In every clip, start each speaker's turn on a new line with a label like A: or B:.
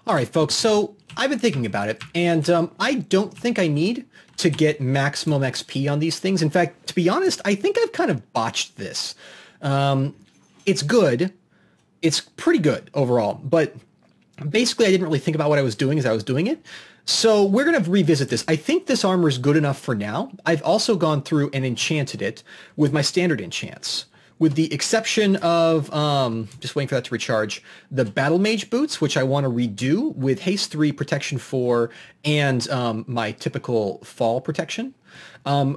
A: All right, folks, so I've been thinking about it, and I don't think I need to get maximum XP on these things. In fact, to be honest, I think I've kind of botched this. It's good. It's pretty good overall, but basically I didn't really think about what I was doing as I was doing it. So we're going to revisit this. I think this armor is good enough for now. I've also gone through and enchanted it with my standard enchants, with the exception of, just waiting for that to recharge, the Battle Mage boots, which I want to redo with Haste 3, Protection 4, and my typical Fall protection.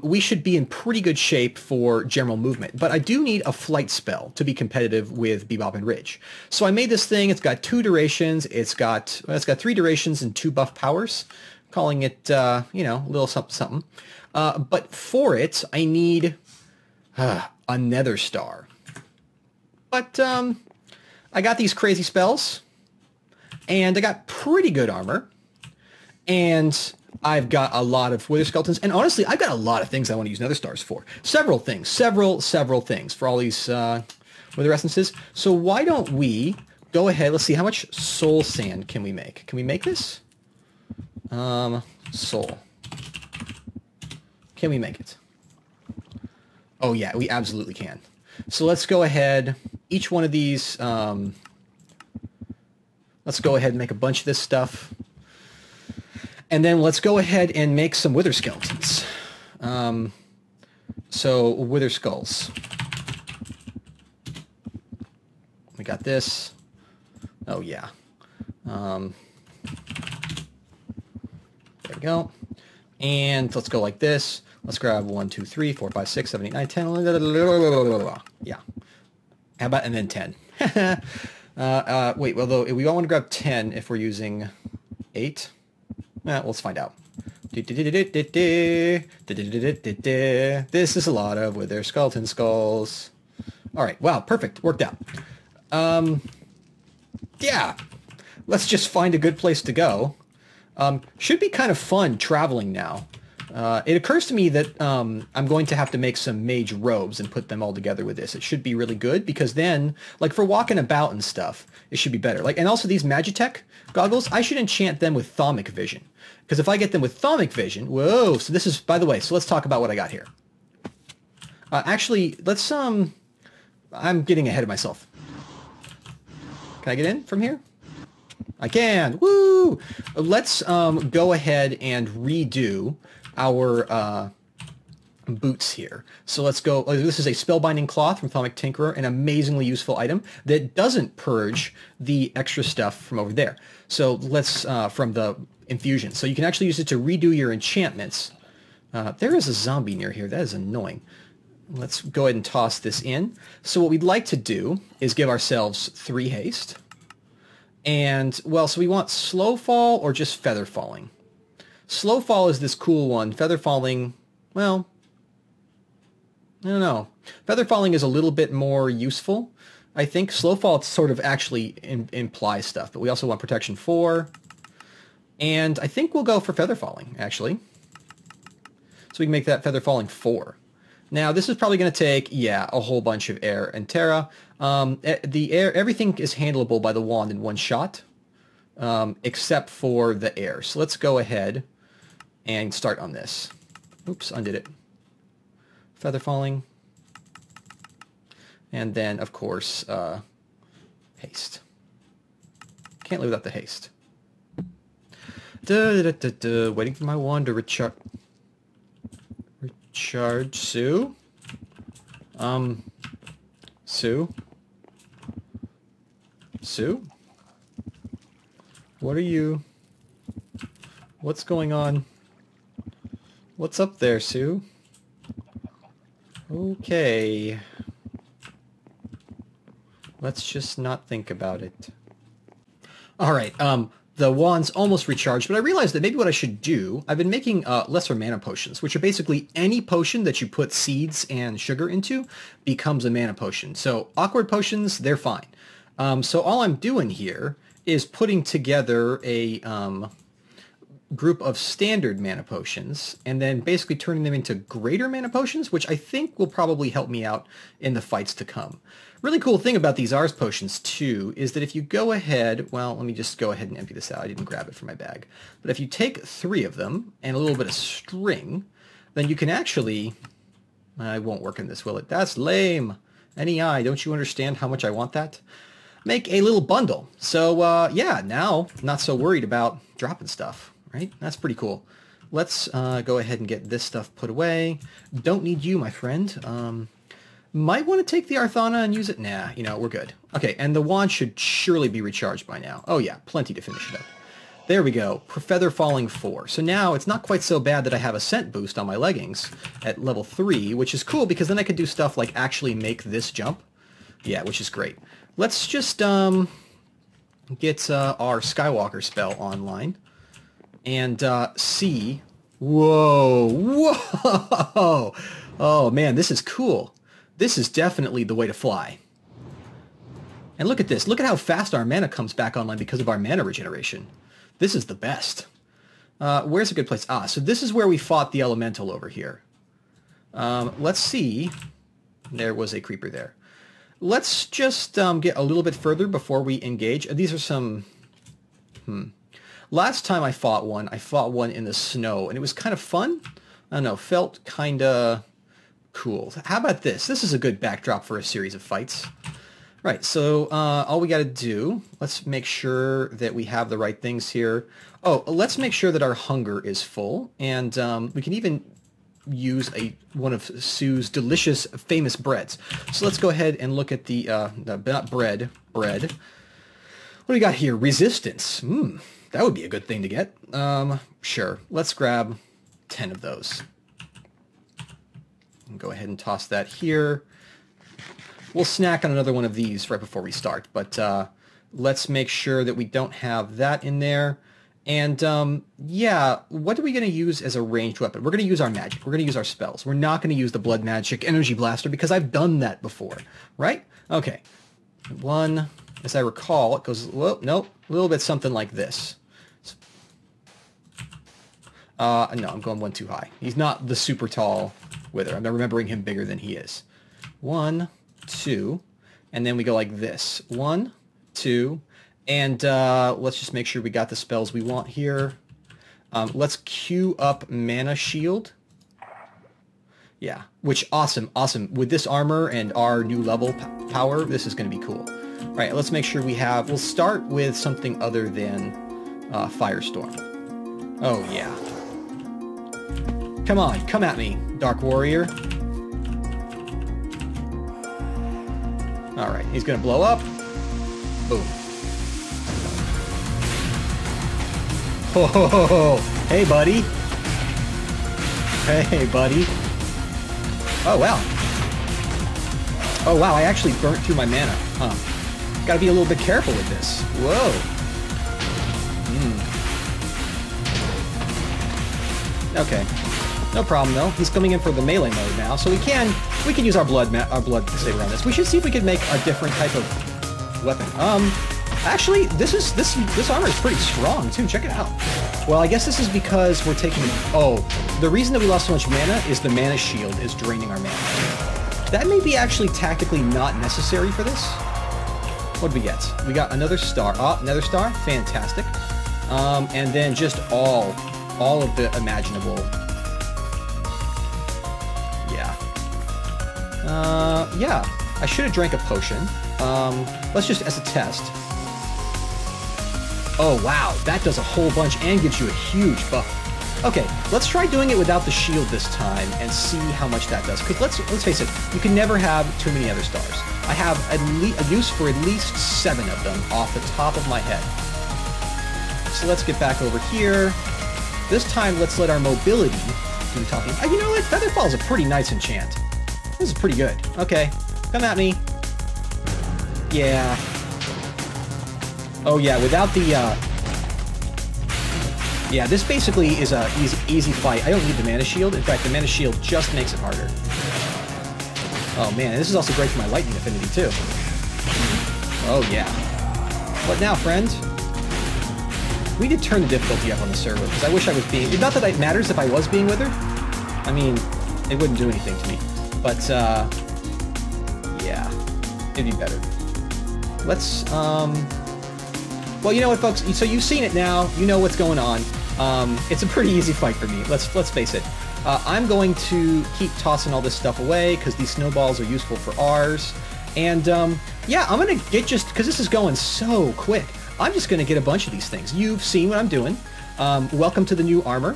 A: We should be in pretty good shape for general movement, but I do need a flight spell to be competitive with Bebop and Ridge. So I made this thing. It's got 2 durations. It's got 3 durations and 2 buff powers, calling it, a little something something. But for it, I need a Nether star. But I got these crazy spells, and I got pretty good armor, and I've got a lot of wither skeletons, and honestly, I've got a lot of things I want to use nether stars for. Several things for all these wither essences. So why don't we go ahead, let's see, how much soul sand can we make? Can we make this? Soul. Can we make it? Oh yeah, we absolutely can. So let's go ahead, each one of these, let's go ahead and make a bunch of this stuff. And then let's go ahead and make some wither skeletons. So wither skulls. We got this. Oh yeah. There we go. And let's go like this. Let's grab 1, 2, 3, 4, 5, 6, 7, 8, 9, 10. Yeah. How about, and then 10. Wait, although we don't want to grab 10 if we're using 8. Let's find out. This is a lot of wither skeleton skulls. All right. Wow. Perfect. Worked out. Yeah. Let's just find a good place to go. Should be kind of fun traveling now. It occurs to me that I'm going to have to make some mage robes and put them all together with this. It should be really good because then, like for walking about and stuff, it should be better. Like, and also these Magitech goggles, I should enchant them with Thaumic Vision. Because if I get them with Thaumic Vision, whoa, so this is, by the way, so let's talk about what I got here. Actually, let's, I'm getting ahead of myself. Can I get in from here? I can, woo! Let's go ahead and redo our boots here. So let's go, this is a Spellbinding Cloth from Thaumic Tinkerer, an amazingly useful item that doesn't purge the extra stuff from over there. So let's, from the infusion. So you can actually use it to redo your enchantments. There is a zombie near here. That is annoying. Let's go ahead and toss this in. So what we'd like to do is give ourselves 3 haste. And, well, so we want slow fall or just feather falling. Slow fall is this cool one. Feather falling, well, I don't know. Feather falling is a little bit more useful. I think slow fall sort of actually implies stuff, but we also want protection 4. And I think we'll go for feather falling, actually. So we can make that feather falling 4. Now, this is probably going to take, yeah, a whole bunch of air and terra. The air, everything is handleable by the wand in one shot, except for the air. So let's go ahead and start on this. Oops, undid it. Feather falling. And then, of course, haste. Can't live without the haste. Waiting for my wand to recharge. Sue? Sue? Sue? What are you? What's going on? What's up there, Sue? Okay. Let's just not think about it. All right, the wand's almost recharged, but I realized that maybe what I should do, I've been making lesser mana potions, which are basically any potion that you put seeds and sugar into becomes a mana potion. So awkward potions, they're fine. So all I'm doing here is putting together a group of standard mana potions and then basically turning them into greater mana potions, which I think will probably help me out in the fights to come. Really cool thing about these Ars potions too is that if you go ahead, well, let me just go ahead and empty this out. I didn't grab it from my bag. But if you take 3 of them and a little bit of string, then you can actually, it won't work in this, will it? That's lame. NEI, don't you understand how much I want that? Make a little bundle. So yeah, now not so worried about dropping stuff, right? That's pretty cool. Let's go ahead and get this stuff put away. Don't need you, my friend. Might want to take the Arthana and use it. Nah, you know, we're good. Okay, and the wand should surely be recharged by now. Oh yeah, plenty to finish it up. There we go. Feather falling 4. So now it's not quite so bad that I have a scent boost on my leggings at level 3, which is cool because then I can do stuff like actually make this jump. Yeah, which is great. Let's just get our Skywalker spell online and see. Whoa, whoa! Oh man, this is cool. This is definitely the way to fly. And look at this. Look at how fast our mana comes back online because of our mana regeneration. This is the best. Where's a good place? Ah, so this is where we fought the elemental over here. Let's see. There was a creeper there. Let's just get a little bit further before we engage. These are some... Last time I fought one in the snow, and it was kind of fun. I don't know, felt kind of cool. How about this? This is a good backdrop for a series of fights. Right, so all we got to do, let's make sure that we have the right things here. Oh, let's make sure that our hunger is full, and we can even use one of Sue's delicious, famous breads. So let's go ahead and look at the not bread. What do we got here? Resistance. That would be a good thing to get. Sure, let's grab 10 of those. And go ahead and toss that here. We'll snack on another one of these right before we start, but let's make sure that we don't have that in there. And yeah, what are we going to use as a ranged weapon? We're going to use our magic. We're going to use our spells. We're not going to use the blood magic energy blaster because I've done that before, right? Okay. One, as I recall, it goes, well, nope, a little bit something like this. No, I'm going one too high. He's not the super tall Wither. I'm not remembering him bigger than he is. 1, 2, and then we go like this. 1, 2, and let's just make sure we got the spells we want here. Let's queue up Mana Shield. Yeah, which awesome. With this armor and our new level power, this is going to be cool. All right, let's make sure we have... We'll start with something other than Firestorm. Oh, yeah. Come on, come at me, Dark Warrior. All right, he's going to blow up. Boom. Oh, hey, buddy. Hey, buddy. Oh, wow. Oh, wow, I actually burnt through my mana. Huh. Gotta be a little bit careful with this. Whoa. Okay. No problem, though. He's coming in for the melee mode now, so we can use our blood saber on this. We should see if we can make a different type of weapon. Actually, this armor is pretty strong, too. Check it out. Well, I guess this is because we're taking... Oh, the reason that we lost so much mana is the mana shield is draining our mana. That may be actually tactically not necessary for this. What did we get? We got another star. Oh, another star. Fantastic. And then just all of the imaginable... Yeah, I should have drank a potion. Let's just, as a test. Oh, wow, that does a whole bunch and gives you a huge buff. Okay, let's try doing it without the shield this time and see how much that does. Because let's face it, you can never have too many other stars. I have a use for at least 7 of them off the top of my head. So let's get back over here. This time, let's let our mobility do the talking. You know what? Featherfall is a pretty nice enchant. This is pretty good. Okay, come at me. Yeah. Oh yeah, without the, yeah, this basically is a easy fight. I don't need the mana shield. In fact, the mana shield just makes it harder. Oh man, this is also great for my lightning affinity too. Oh yeah. What now, friend? We did turn the difficulty up on the server, because I wish I was being... Not that it matters if I was being withered. I mean, it wouldn't do anything to me. But, yeah. It'd be better. Let's, well, you know what, folks? So you've seen it now. You know what's going on. It's a pretty easy fight for me. Let's face it. I'm going to keep tossing all this stuff away, because these snowballs are useful for ours. And, yeah, I'm going to get just... Because this is going so quick. I'm just going to get a bunch of these things. You've seen what I'm doing. Welcome to the new armor.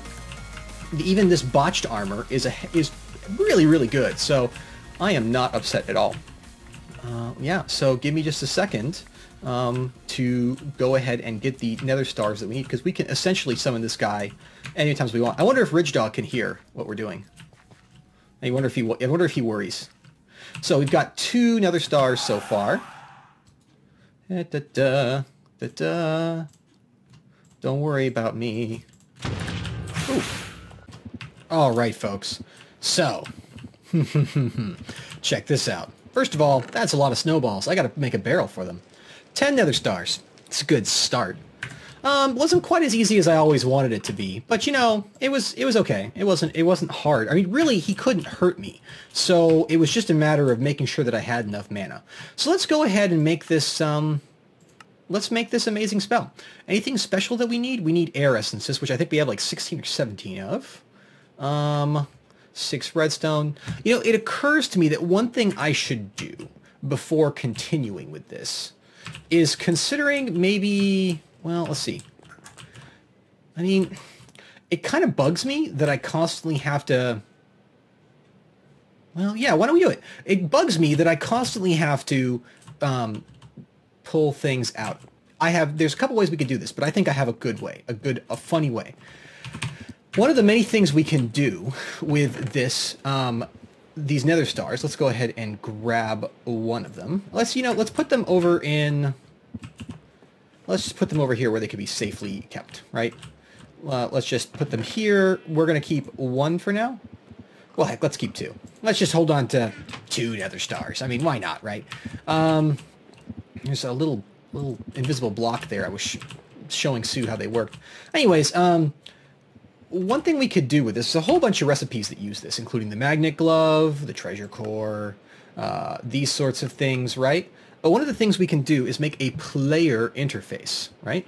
A: Even this botched armor is really, really good. So I am not upset at all. Yeah, so give me just a second to go ahead and get the nether stars that we need, because we can essentially summon this guy anytime we want. I wonder if Ridge Dog can hear what we're doing. I wonder if he worries. So we've got 2 nether stars so far. Da-da-da, da-da. Don't worry about me. Ooh. All right, folks. So, check this out. First of all, that's a lot of snowballs. I got to make a barrel for them. 10 nether stars. It's a good start. Wasn't quite as easy as I always wanted it to be, but you know, it was okay. It wasn't hard. I mean, really, he couldn't hurt me. So it was just a matter of making sure that I had enough mana. So let's go ahead and make this let's make this amazing spell. Anything special that we need? We need air essences, which I think we have like 16 or 17 of. 6 redstone. You know, it occurs to me that one thing I should do before continuing with this is considering maybe, well, let's see. I mean, it kind of bugs me that I constantly have to, well, yeah, why don't we do it? It bugs me that I constantly have to pull things out. There's a couple ways we could do this, but I think I have a good way, a funny way. One of the many things we can do with this, these nether stars, let's go ahead and grab one of them. Let's put them over in, let's just put them over here where they could be safely kept, right? Let's just put them here. We're going to keep 1 for now. Well, heck, let's keep 2. Let's just hold on to 2 nether stars. I mean, why not, right? There's a little invisible block there. I was showing Sue how they worked. Anyways, one thing we could do with this is a whole bunch of recipes that use this, including the magnet glove, the treasure core, these sorts of things, right? But one of the things we can do is make a player interface, right?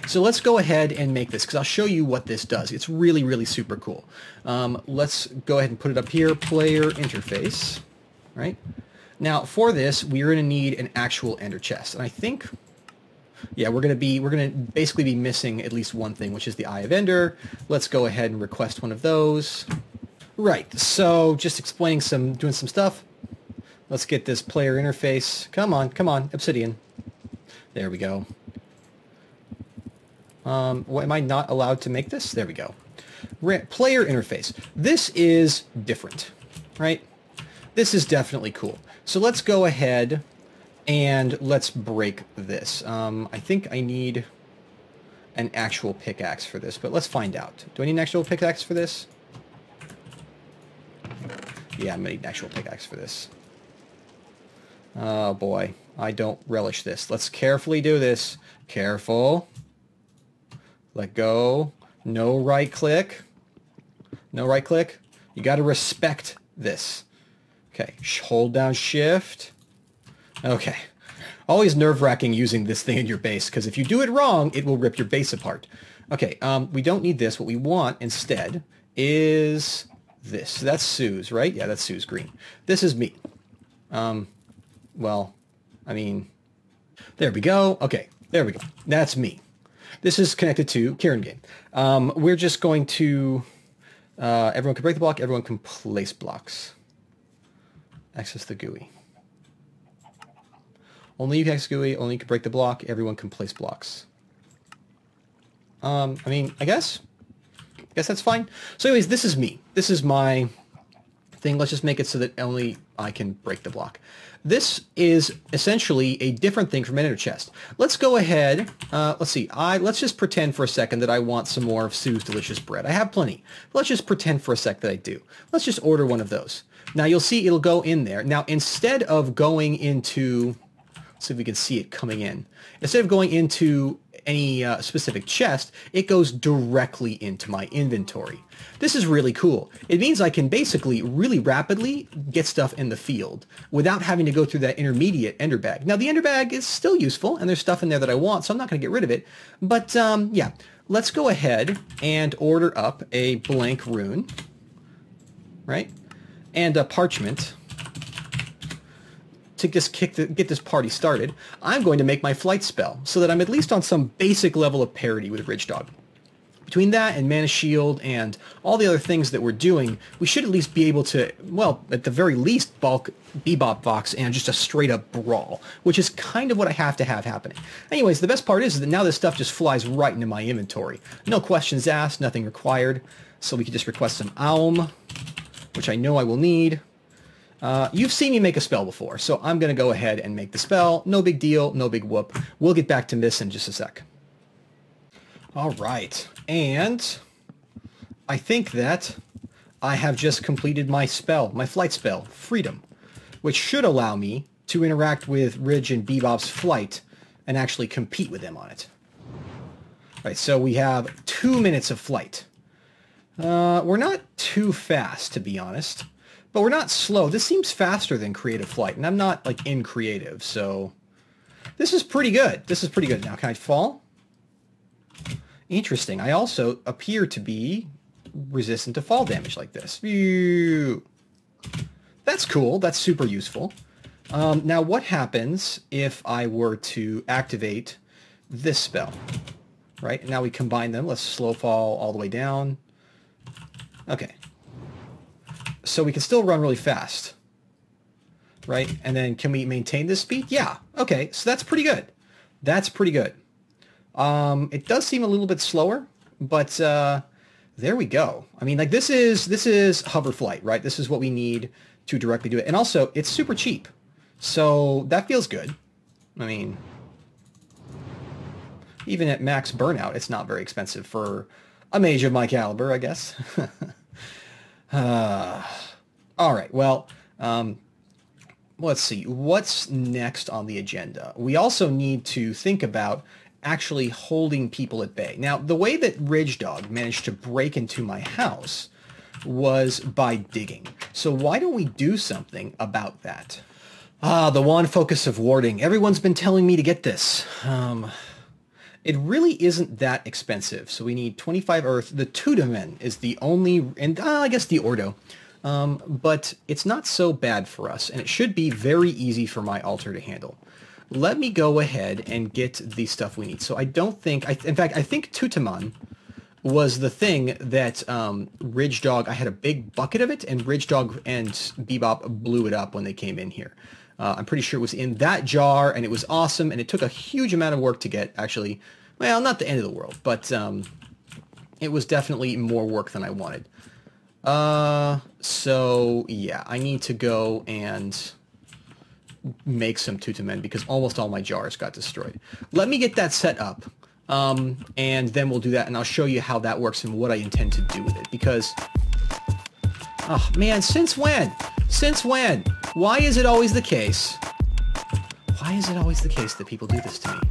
A: So let's go ahead and make this, because I'll show you what this does. It's really, really super cool. Let's go ahead and put it up here, player interface, right? Now, for this, we're going to need an actual ender chest, and I think... Yeah, we're going to basically be missing at least one thing, which is the Eye of Ender. Let's go ahead and request one of those. Right, so just doing some stuff. Let's get this player interface. Come on, Obsidian. There we go. What, am I not allowed to make this? There we go. Player interface. This is different, right? This is definitely cool. So let's go ahead and let's break this. I think I need an actual pickaxe for this, but let's find out. Do I need an actual pickaxe for this? Yeah, I'm gonna need an actual pickaxe for this. Oh boy, I don't relish this. Let's carefully do this. Careful. Let go. No right click. No right click. You gotta respect this. Okay, hold down shift. Okay. Always nerve-wracking using this thing in your base, because if you do it wrong, it will rip your base apart. Okay, we don't need this. What we want instead is this. So that's Sue's, right? Yeah, that's Sue's green. This is me. Well, I mean, there we go. Okay, there we go. That's me. This is connected to Kieran Game. We're just going to, everyone can break the block, everyone can place blocks. Access the GUI. Only you can access GUI, only you can break the block, everyone can place blocks. I mean, I guess that's fine. So anyways, this is me. This is my thing. Let's just make it so that only I can break the block. This is essentially a different thing from an ender chest. Let's go ahead. Let's see. Let's just pretend for a second that I want some more of Sue's delicious bread. I have plenty. Let's just pretend for a sec that I do. Let's just order one of those. Now you'll see it'll go in there. Now instead of going into... Let's see if we can see it coming in. Instead of going into any specific chest, it goes directly into my inventory. This is really cool. It means I can basically really rapidly get stuff in the field without having to go through that intermediate ender bag. Now the ender bag is still useful and there's stuff in there that I want, so I'm not going to get rid of it. But yeah, let's go ahead and order up a blank rune, right? And a parchment. To just get this party started, I'm going to make my flight spell so that I'm at least on some basic level of parity with Ridge Dog. Between that and Mana Shield and all the other things that we're doing, we should at least be able to, well, at the very least, bulk Bebop Vox and just a straight-up brawl, which is kind of what I have to have happening. Anyways, the best part is that now this stuff just flies right into my inventory. No questions asked, nothing required, so we can just request some Aum, which I know I will need. You've seen me make a spell before, so I'm going to go ahead and make the spell. No big deal, no big whoop. We'll get back to this in just a sec. All right, and I think that I have just completed my spell, my flight spell, Freedom, which should allow me to interact with Ridge and Bebop's flight and actually compete with them on it. All right, so we have 2 minutes of flight. We're not too fast, to be honest. But we're not slow. This seems faster than creative flight, and I'm not like in creative, so this is pretty good. This is pretty good. Now, can I fall? Interesting. I also appear to be resistant to fall damage like this. Phew. That's cool. That's super useful. Now, what happens if I were to activate this spell? Right? Now we combine them. Let's slow fall all the way down. Okay. So we can still run really fast, right? And then can we maintain this speed? Yeah. Okay, so that's pretty good. That's pretty good. It does seem a little bit slower, but there we go. I mean, like this is hover flight, right? This is what we need to directly do it. And also, it's super cheap. So that feels good. I mean, even at max burnout, it's not very expensive for a mage of my caliber, I guess. All right, well, let's see. What's next on the agenda? We also need to think about actually holding people at bay. Now, the way that Ridge Dog managed to break into my house was by digging. So why don't we do something about that? The one focus of warding. Everyone's been telling me to get this. It really isn't that expensive. So we need 25 earth. The Tudamen is the only, and I guess the Ordo. But it's not so bad for us, and it should be very easy for my altar to handle. Let me go ahead and get the stuff we need. So I don't think, in fact, I think Tutaman was the thing that Ridge Dog, I had a big bucket of it, and Ridge Dog and Bebop blew it up when they came in here. I'm pretty sure it was in that jar, and it was awesome, and it took a huge amount of work to get, actually. Well, not the end of the world, but it was definitely more work than I wanted. So, yeah, I need to go and make some Tutamen because almost all my jars got destroyed. Let me get that set up, and then we'll do that, and I'll show you how that works and what I intend to do with it, because... Oh, man, since when? Since when? Why is it always the case? Why is it always the case that people do this to me?